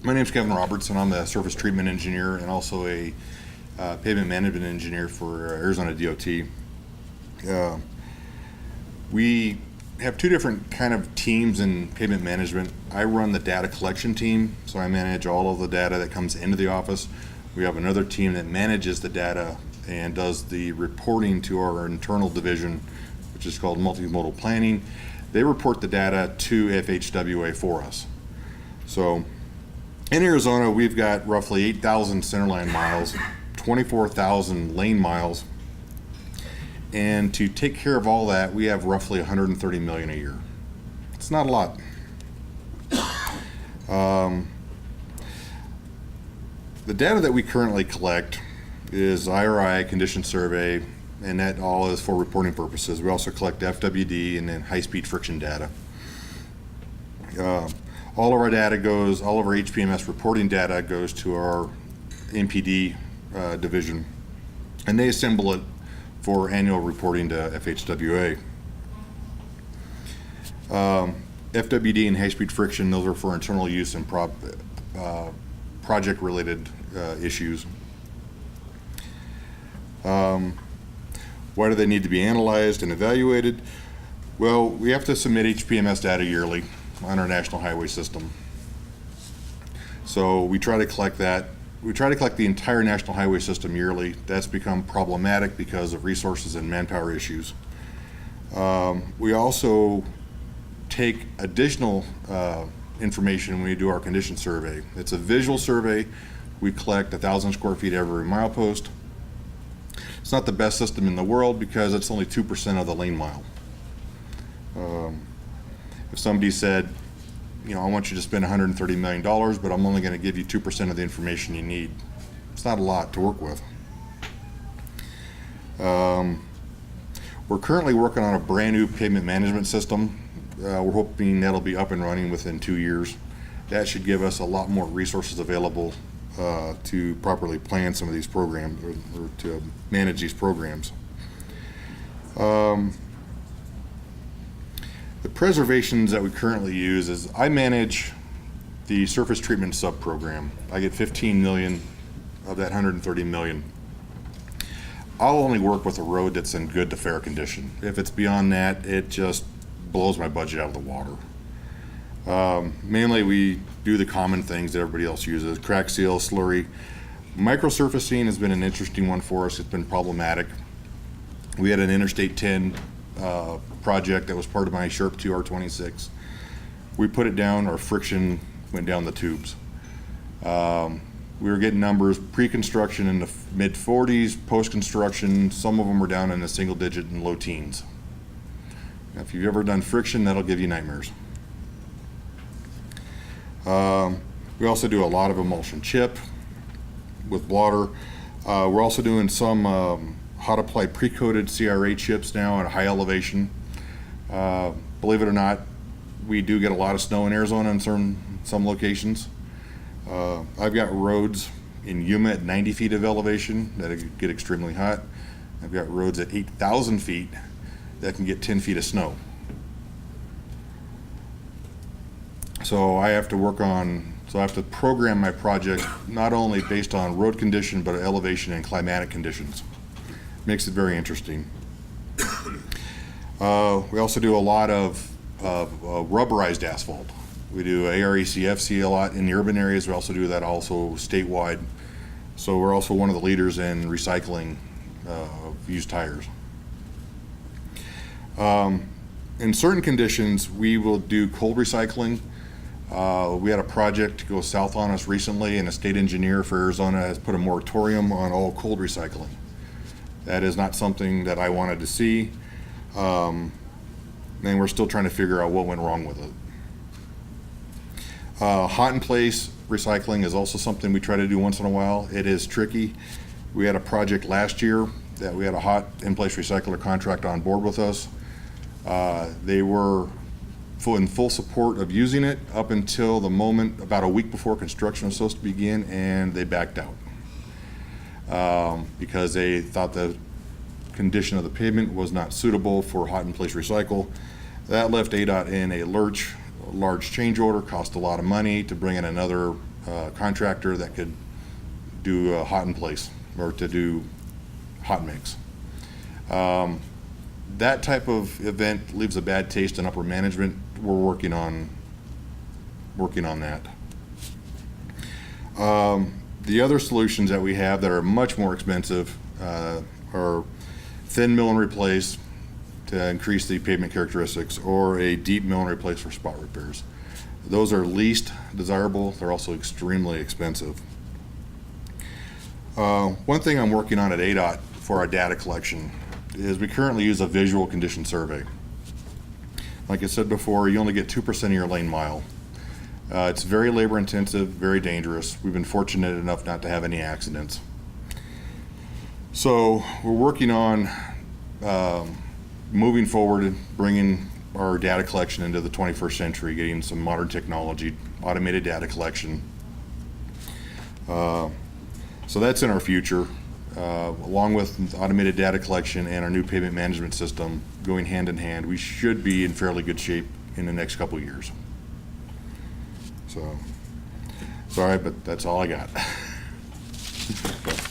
My name's Kevin Robertson. I'm a surface treatment engineer and also a pavement management engineer for Arizona DOT. We have two different kind of teams in pavement management. I run the data collection team, so I manage all of the data that comes into the office. We have another team that manages the data and does the reporting to our internal division, which is called multimodal planning. They report the data to FHWA for us. So in Arizona, we've got roughly 8,000 centerline miles, 24,000 lane miles, and to take care of all that, we have roughly 130 million a year. It's not a lot. The data that we currently collect is IRI, condition survey, and that all is for reporting purposes. We also collect FWD and then high-speed friction data. All of our data goes, all of our HPMS reporting data goes to our NPD division, and they assemble it for annual reporting to FHWA. FWD and high-speed friction, those are for internal use and project-related issues. Why do they need to be analyzed and evaluated? Well, we have to submit HPMS data yearly on our national highway system. So we try to collect that. We try to collect the entire national highway system yearly. That's become problematic because of resources and manpower issues. We also take additional information when we do our condition survey. It's a visual survey. We collect 1,000 square feet every milepost. It's not the best system in the world because it's only 2% of the lane mile. If somebody said, you know, I want you to spend $130 million, but I'm only going to give you 2% of the information you need, it's not a lot to work with. We're currently working on a brand new pavement management system. We're hoping that'll be up and running within 2 years. That should give us a lot more resources available to properly plan some of these programs or to manage these programs. The preservations that we currently use is I manage the surface treatment sub-program. I get 15 million of that 130 million. I'll only work with a road that's in good to fair condition. If it's beyond that, it just blows my budget out of the water. Mainly we do the common things that everybody else uses: crack seal, slurry. Microsurfacing has been an interesting one for us. It's been problematic. We had an Interstate 10 project that was part of my Sharp 2 R26. We put it down, our friction went down the tubes. We were getting numbers pre-construction in the mid 40s, post-construction some of them were down in the single digit and low teens. Now, if you've ever done friction, that'll give you nightmares. We also do a lot of emulsion chip with water. We're also doing some hot apply pre-coated CRA chips now at a high elevation. Believe it or not, we do get a lot of snow in Arizona in some locations. I've got roads in Yuma at 90 feet of elevation that get extremely hot. I've got roads at 8,000 feet that can get 10 feet of snow. So I have to program my project not only based on road condition, but elevation and climatic conditions. Makes it very interesting. We also do a lot of rubberized asphalt. We do ARECFC a lot in the urban areas. We also do that also statewide. So we're also one of the leaders in recycling used tires. In certain conditions, we will do cold recycling. We had a project go south on us recently, and a state engineer for Arizona has put a moratorium on all cold recycling. That is not something that I wanted to see, and we're still trying to figure out what went wrong with it. Hot in place recycling is also something we try to do once in a while. It is tricky. We had a project last year that we had a hot in place recycler contract on board with us. They were in full support of using it up until the moment about a week before construction was supposed to begin, and they backed out because they thought the condition of the pavement was not suitable for hot in place recycle. That left ADOT in a large change order, cost a lot of money to bring in another contractor that could do hot in place or to do hot mix. That type of event leaves a bad taste in upper management. We're working on that. The other solutions that we have that are much more expensive are thin mill and replace to increase the pavement characteristics, or a deep mill and replace for spot repairs. Those are least desirable. They're also extremely expensive. One thing I'm working on at ADOT for our data collection is we currently use a visual condition survey. Like I said before, you only get 2% of your lane mile. It's very labor intensive, very dangerous. We've been fortunate enough not to have any accidents. So we're working on moving forward and bringing our data collection into the 21st century, getting some modern technology, automated data collection. So that's in our future, along with automated data collection and our new pavement management system going hand in hand. We should be in fairly good shape in the next couple of years. So, sorry, but that's all I got. So.